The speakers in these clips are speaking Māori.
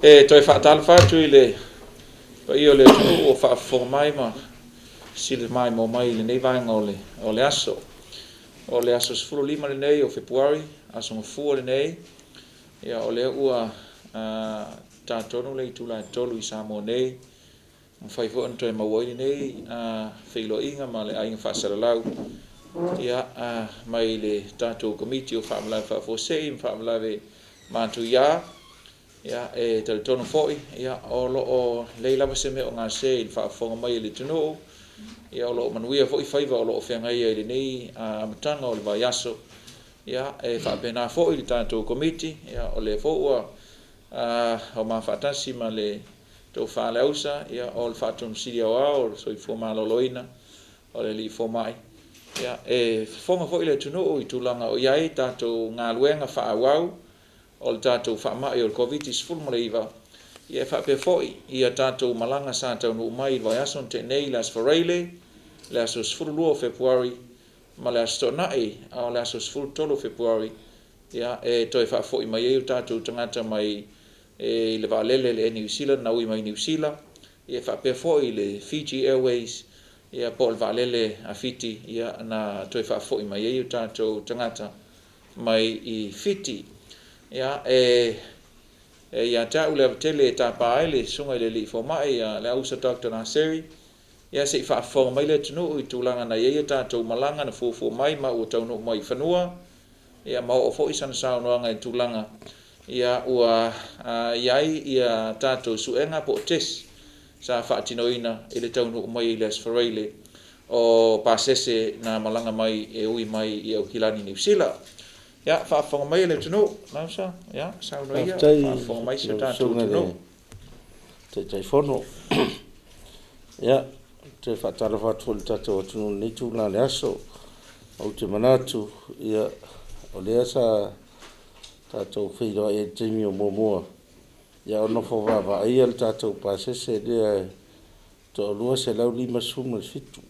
toi whaatal whātu I le, pa I o le tunu o whaafongmai ma, sile mai mo mai le nei vanga o le aso. O le aso sifuru lima le nei o Fepuari, aso ngafua le nei, ia o le ua tātonu le itula tolu I Samoa nei, mwhai fo anto e mawai le nei, whilo inga ma le ainga whaasaralau, ia mai le tātou komiti o Faafuasei Faafuasei, Faalavelave mātu ia tau tono foi, ia o loo leila se me o ngā se I whaafonga mai le tunu, ia o loo manuia foi whaiva o loo whengai le nei amatanga o le vai aso, ia whaapena foi le tātou komiti, ia o le foua o mā whaatasi ma le tau whaalausa, ia o le whaatonu siri au au, o soi fōma loloina, o le li fōmai. Ia whonga foi le tunu I Tulaga o iai tātou ngā luenga whaawau, o le tātou whaamai o le COVID-19, ia whaape foi, ia tātou malanga sa tau nu mai I vai aso te nei las Faalavelave, le aso sfurulua o Fepuari, ma le aso nai o le aso sfurutolo o Fepuari, ia toi whaafoi mai eu tātou tangata mai le vaalele le NEOC na ui mai New Zealand, ia whaape foi le Fiji Airways, ia po le vaalele a Fiti, ia na toi whaafoi mai eu tātou tangata mai I Fiti, ia ia tau le tele tapa le sunga le li fomai ia le ausa Dr. Naseri ia se whaafonga mai le tunu I Tulaga na ia tātou malanga na fufu mai ma o tau no mai whanua ia ma o fo isan sao noanga I Tulaga ia ua iai ia tātou suenga po tes sa whaatinoina I le tau no mai le Faalavelave o Pasese na malanga mai ui mai I au hilani New Zealand. Ja, whaafonga mai le tunu, nausa, ja, sao no ia, whaafonga mai se tātou tunu. Te whono. Ia, te whaatara whātua le tātou tunu nei tūna le aso, au te manatu, ia, o le asa tātou whiroa e teimi o mōmua. Ia, ono whawawa aia le tātou Pasese, lea, tō lua se lau lima suma fitu.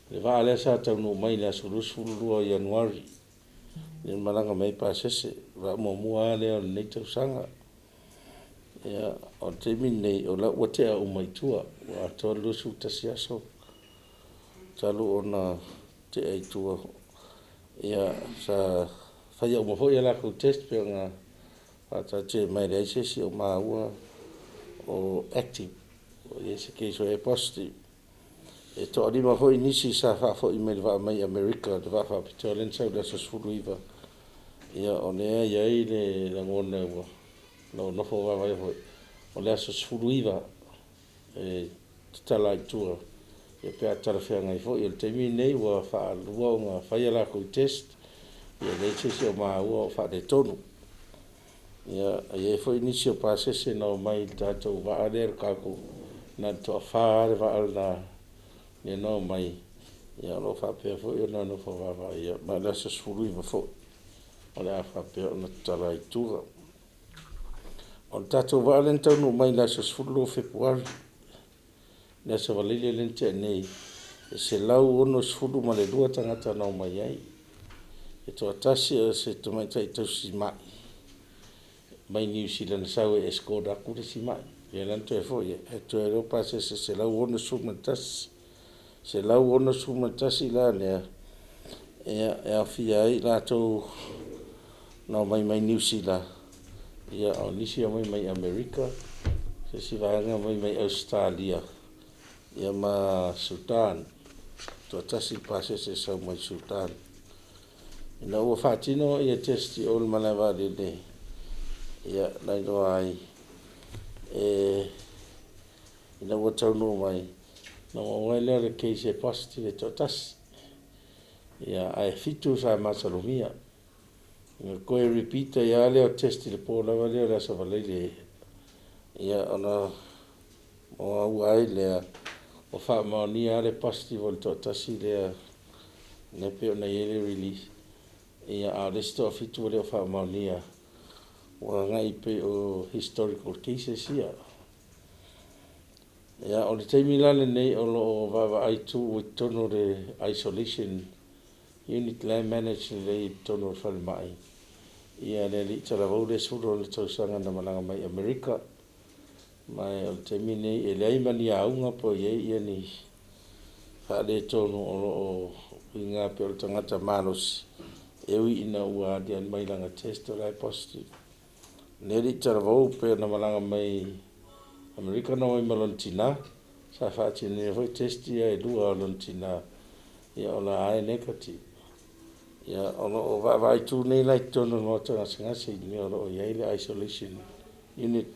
Le waa le asa tau no mai le aso lua Januari. Ni malanga mai Pasese wa mo le o nei tau sanga ia o te nei o la o te o mai tua wa to lu su ta sia so talu ona te ai tua ia sa fa ia mo foi la ko test pe nga ata te mai le se si o ma o active o ese ke so e positive e to ali ma foi nisi sa fa foi me va mai America va fa pitolen sa da so suluiva ia o lea iai le langona ua no nofo wawai hoi o lea so sfuluiva e tala I tua e pēr tarawhia ngai fo i le teimi nei ua whaalua o ngā whaia lako I test ia nei tesi o maa ua o wha le tonu ia e fo I nisi o Pasese na o mai tātou waare kako na toa whaare waare na ne no mai ia lo whapea fo i na nofo wawai ia ma lea so sfuluiva fo o le awhapea o na tala I tua. O le tātou waalen tau no mai la sasfulu o Fepuari. Nea sa walele lente nei. E se lau ono sfulu ma le lua tangata nao mai ai. E toa tasi e se tomaitai tau si mai. Mai New Zealand sau e eskoda kure si mai. E lanto e fo e to e ropa se lau ono sumantasi. Se lau ono sumantasi la nea. E a fia ai la tau no mai New Zealand ia o nisi o mai America se si vanga mai Australia ia ma Sudan to tasi Pasese sa mai Sudan ina o fatino ia testi o malava de ia lai do ai ina o tau no mai no o le case positive to tasi ia ai fitu sa masalomia ko e repeat ia le test le po la vale la sa vale ia ona o ai le o fa ma ni ale positive to tasi le ne pe na ele release ia a le sto fitu le fa ma ni o ngai pe o historical cases ia o le taimi la le nei o lo va ai tu with tono de isolation unit land management le tono fal mai ia le li tala vau le sulu le tausanga na malanga mai Amerika mai o te mine e le aimani aunga po ia ni whaale tonu o inga pe o tangata manos ewi ina ua di an mai langa test o lai positive ne li tala vau pe na malanga mai Amerika na mai malontina sa whaati ne foi testi ia e lua o lontina ia o la ae negative ia o vai tu nei lai tonu no tanga ngasi ni o ia ile isolation unit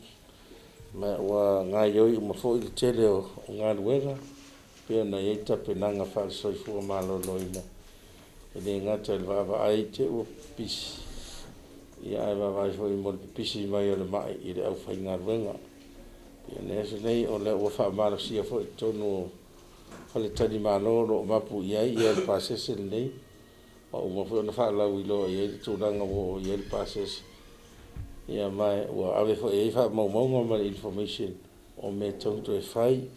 ma wa ngai yo mo fo il tele o nga luega pe na yeta penanga fa so fu malo loina ele nga tel va ai te o pis ia va fo mo pisi mai o le mai ile au fa nga luega pe ne so nei o le o fa malo sia fo tonu fa le tani malo lo mapu ia pasese nei o mo fo na fa la wi lo ia Tulaga o ia pasese ia mai ua ave fo e fa mo ma information o me tonto e fai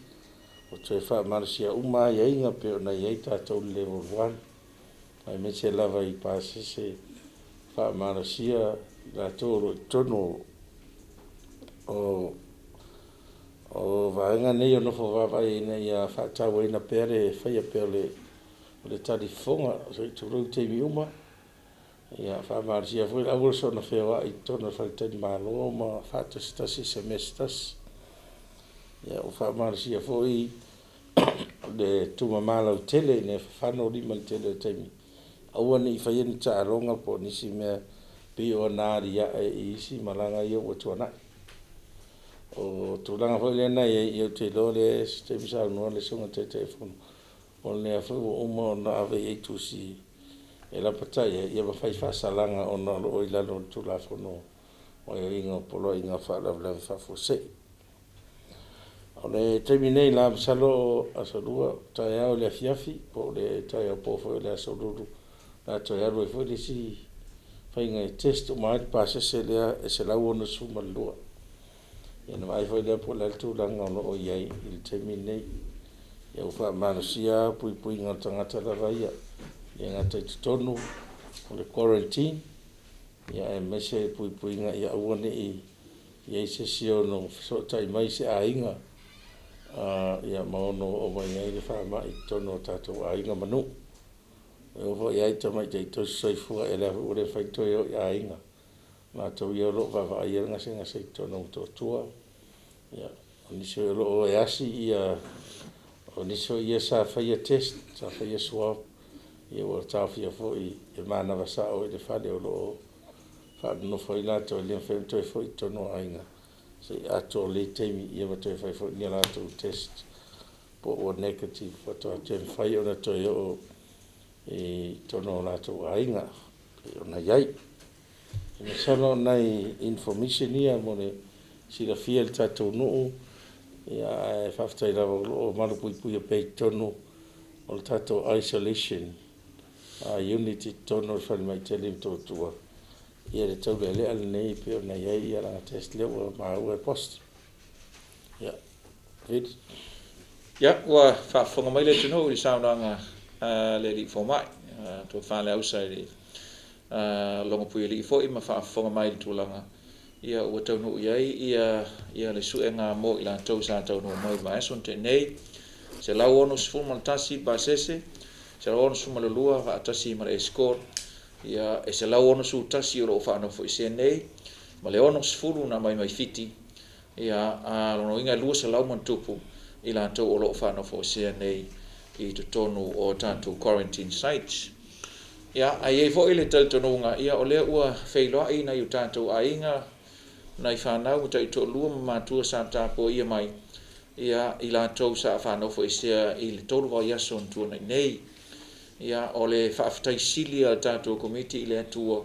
o te fa marsia uma ia inga pe na ia tatou level 1 ai me se lava I pasese fa marsia la toro tono o vaenga nei no fo va ina ia fa tawe ina pere fa ia pele le tali fonga so tu te mi uma ia fa marsia foi a bolsa na feo I tona fa tani malo ma fa tasi semesters ia o fa marsia foi de tu mamala tele ne fa no di mal tele temi au ni fa yen ta longa po ni si me pe o na ria e si malanga ia o tona o Tulaga foi le na ia te lo le te bisa no le songa te telefon o le fa o mo na ave e tu si e la pataia ia va fai fa salanga o no o ila no tula fono o inga polo inga Faalavelave Faafuasei o le terminei la salo asalua taia o le afiafi po le taia po fo le asaluru la taia lo fo le si fai ngai test o mai pasese le e se la uno su malua ia na mai fo le po le Tulaga o iai il terminei ia ufa manasia puipui ngā tangata raia ia ngā te tonu o le quarantine ia e mese puipui ngā ia uane ia se sio no so tai mai se ainga ia maono o mai ai le whaama I tono tatou ainga manu e ufo ia ita mai te tosi soifua e lewa ure whaitoi o ainga ma tau ia lo vava ia ngase tono totua ia oniso ia lo o e asi ia oniso ia sa whaia test sa whaia swab ia o tawhia fo I mana wasa o le whale o lo whaano whai lato e lian whaitoi fo I tono ainga se ato le teimi ia matoi whai fo nia lato test po o negative wato a ten whai o na toi o tono lato ainga o na iai me sano nai information ia mo le sila fia le tatou nuu ia e whaftai lawa o maru puipuia pei tono o le tatou isolation unity tono whali mai te lim tōtua ia le tau le lea le nei pe o na iai ia ranga test leo o maau e post ia vid ia ua whaafonga mai le tunu I saunanga le li fo mai to whale ausa le longa pui li fo I ma whaafonga mai le Tulaga ia ua taunu ia le suenga mo I la tau sa taunu mai ma eson te nei se lau ono sifun maltasi Pasese se lau ono suma lulua va atasi ma le score ia e se lau ono su tasi o lo whaano fo I se nei ma le ono sifuru na mai fiti ia lono inga lua se lau mantupu I la tau o lo whaano fo I se nei I to tonu o tātou quarantine sites ia ai e fo I le taltonunga ia o lea ua wheiloa I na I tātou ainga nai whanau ta I to lua matua sa tāpo ia mai ia I la tau sa whanau fo I se I le tolu wa yaso ntua nei ia o le whaafitai sili al tātou komiti I le atua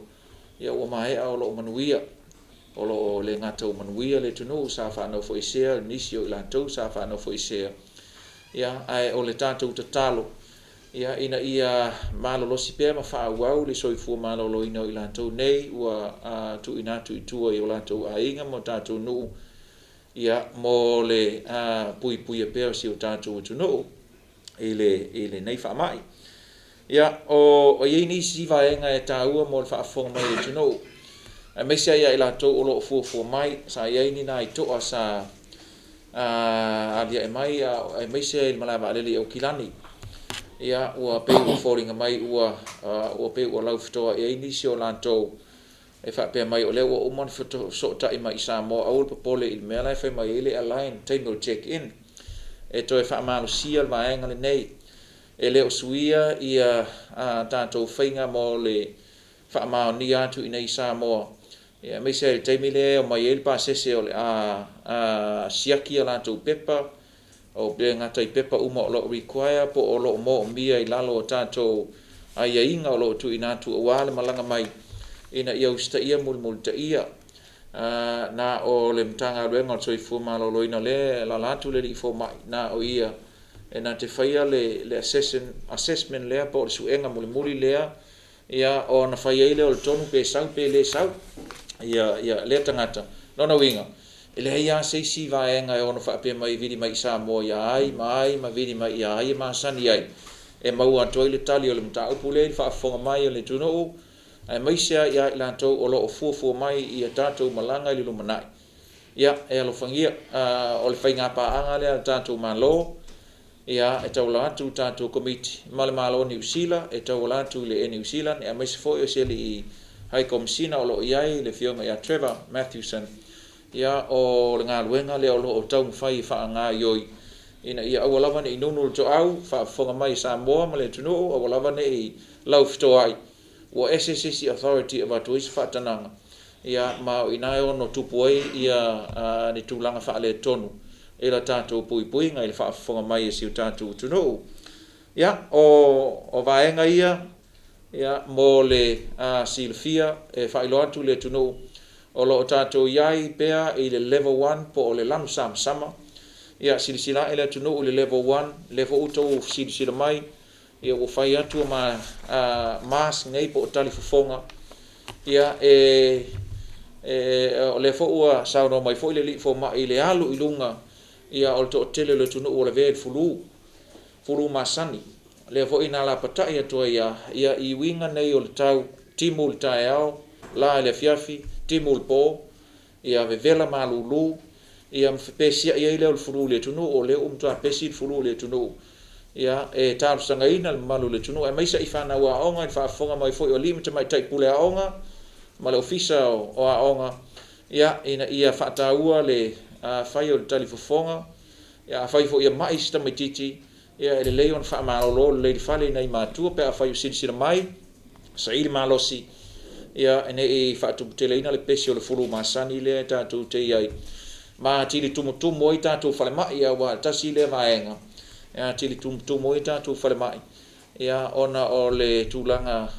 ia ua mahea o lo manuia o lo le ngata o manuia le tunu sa whanau fo I se nisi o I la tau sa whanau fo I se ia ai o le tātou tatalo ia ina ia malolosi pea ma whaauau le soifua malolo ina I la tau nei ua tu inatu I tua I o la tau ainga mo tātou nuu ia mo le puipuia pea si o tātou tunu I le nei whaamai ia o iei nisi vaenga e tāua mo le whaafonga mai le tunu mai se ia ila to o lo fu mai sa ia ni na to asa dia mai mai se malava le o kilani ia ua pe o falling mai ua pe o lau fitoa e ni si o lanto e fa pe mai o le o man foto so ta i mai Samoa au pe pole il mela fa mai ele align table check in e to e fa malo sia va enga le nei e le o suia ia tanto fainga mo le fa ma ni atu i nei Samoa ia mai se te mile o mai el pasese o le siaki ala tu pepa o be ngata i pepa uma o lo require po o lo mo mia i lalo tanto ai inga o lo tu ina tu o wale malanga mai ina ia usta ia mul ta ia na o le mtanga renga o i fu malo lo ina le la latu le i fu mai na o ia e na te faia le assessment le po o su enga muli le ia o na faia ile o tonu pe sau pe le sau ia le tangata no winga ele ia se si va enga e ono fa pe mai vidi mai Samoa ia ai mai ma vidi mai ia ai ma sani ai e mau a toile tali o le mta upule fa fonga mai o le tuno ai mai sia ia la to o lo fu mai ia tato malanga i lu manai ia e lo fangia o le fainga pa anga le tato malo ia e tau la tu tato komiti malo New Zealand e tau la tu le New Zealand e mai se fo o se li hai komsina o lo iai le fionga ia Trevor Matthewson ia o le ngā luenga le o lo o tau mwhai wha ngā ioi ina ia awalawa ne i nunu to au wha whonga mai Samoa ma le tunu awalawa ne i lau fito ai o SSC Authority of Atuis whatananga ia ma o ina o no tupu ai ia ni tūlanga wha le tonu e la tātou puipui ngai le wha whonga mai e siu tātou tunu ia o vaenga ia mo le silfia e whailo atu le tunu o lo tātou iai pea i le level 1 po o le lanu sama ia silisila ele tunu le level 1 level uto silisila mai ia o fai atu ma mas ngai po o tali fofonga ia o le fo ua sauno mai fo i le li fo ma i le alu i lunga ia o to tele le tunu o le ve fulu masani le fo ina la pata ia to ia i winga nei o le tau timul taeao la le fiafi timul po ia vevela malulu ia mpesia ia ile o fulu le tunu o le umto pesi fulu le tunu ia e taru sanga ina le malu le tunu e mai sa ifana wa onga i fa fonga mai fo o limit mai tai pule onga ma le ofisa o onga ia ina ia fata ua le fai o tali fonga ia fai fo ia mai sta mai titi ia le leon fa malo le fale nei matu pe fai silsila mai sa il malosi ia ene e fa tu teleina le pesi o le fulu masani le tatu te ai ma tili tumu i tatu fale mai ia wa tasi le vaenga ia tili tumu i tatu fale mai ia ona o le tulanga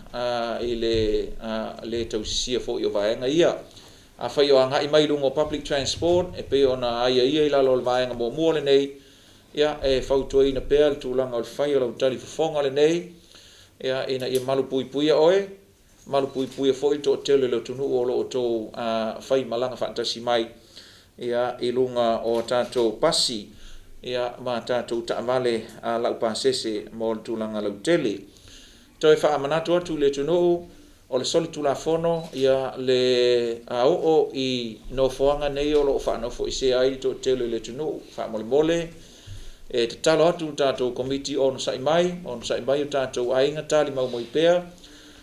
i le tausia fo i vaenga ia a fai o anga i mai lungo public transport e pe ona ai i la lo vaenga mo le nei ia e fauto ina pe tulanga o fai o tali fonga le nei ia ina i malu puipuia oe malu puipuia fo i to tele le tunu o lo to fai malanga fantasi mai ia ilunga o tato pasi ia ma tato taamale lau pasese mo tulanga lau tele to e fa amanato atu le tunu o le soli tulafono ia le o i no foanga nei o lo fa no fo se ai to tele le tunu fa mole e te talo atu tato komiti on sai mai tato ainga tali mau mo ipea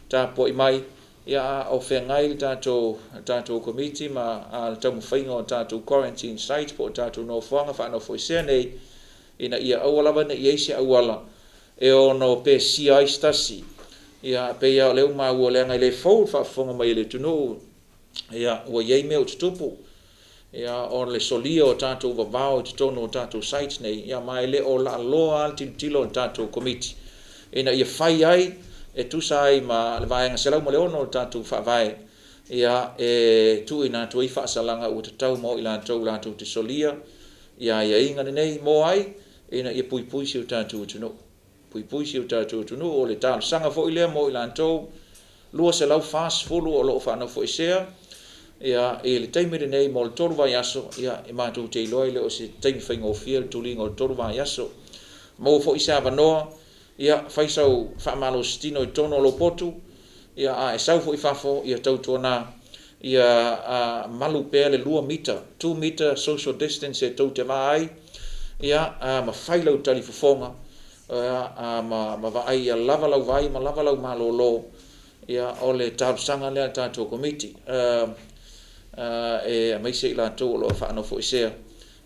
ta po mai ia o fengai tato komiti ma al tamu fainga tato quarantine site po tato no foanga fa no fo se nei ina ia awala ne yesi awala e ono pe CI stasi ia pe ia le uma o le ngai le fo fa fonga mai le tunu ia o ye me o tutupu ia o le solia o tato vavao tono tato site nei ia mai le o la loa tilo tato komiti ina ia fai ai e tu sai ma le vaenga selau mo le ono tato fa vai ia tu ina tu i fa salanga o tau mo ila tau te solia ia inga nei mo ai ina ia puipui si tato tuno o le tau sanga fo ile mo ila tau lua selau fast fulu o lo fa no fo isea ia le taimi nei mo tolu vai aso ia e matu te loi le o se taimi faingo fiel tulinga o tolu vai aso mo fo isa vanoa ia faisau fa malo stino tono lo potu ia e sau fo ifafo ia tau tona ia malu pea le 2 mita 2 meter social distance e tau te mai ia ma failau tali fofonga ma vai ia lava lau vai ma lava lau malolo ia ole tausanga le tatou komiti e mai se la to lo fa no fo se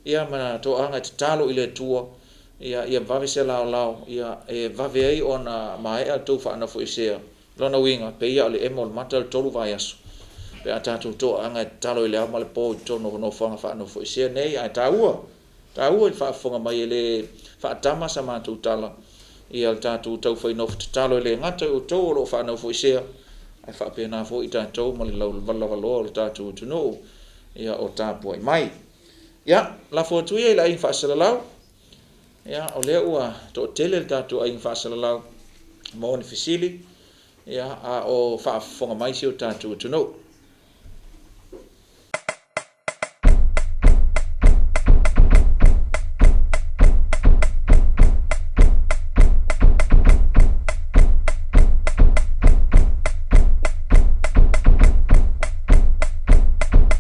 ia ma to anga te talo ile tua ia vave se lao ia e vave ai ona mai a to fa no fo se lona winga pe ia le emol matal tolu vai aso pe ata to anga talo ile ma le po to no fa no fo se nei ai taua fa fonga mai le fa tama sa ma tu tala ia tatu tau fa no talo ile ngata o to lo fa no fo se ai fa pe na fo ita to ma le lau le tatu tu no ia o tapu ai mai ia la fo tu ia la fa sala lau ia o le ua to tele tatu ai fa sala lau mo ni fisili ia o fa fonga mai si o tatu tu no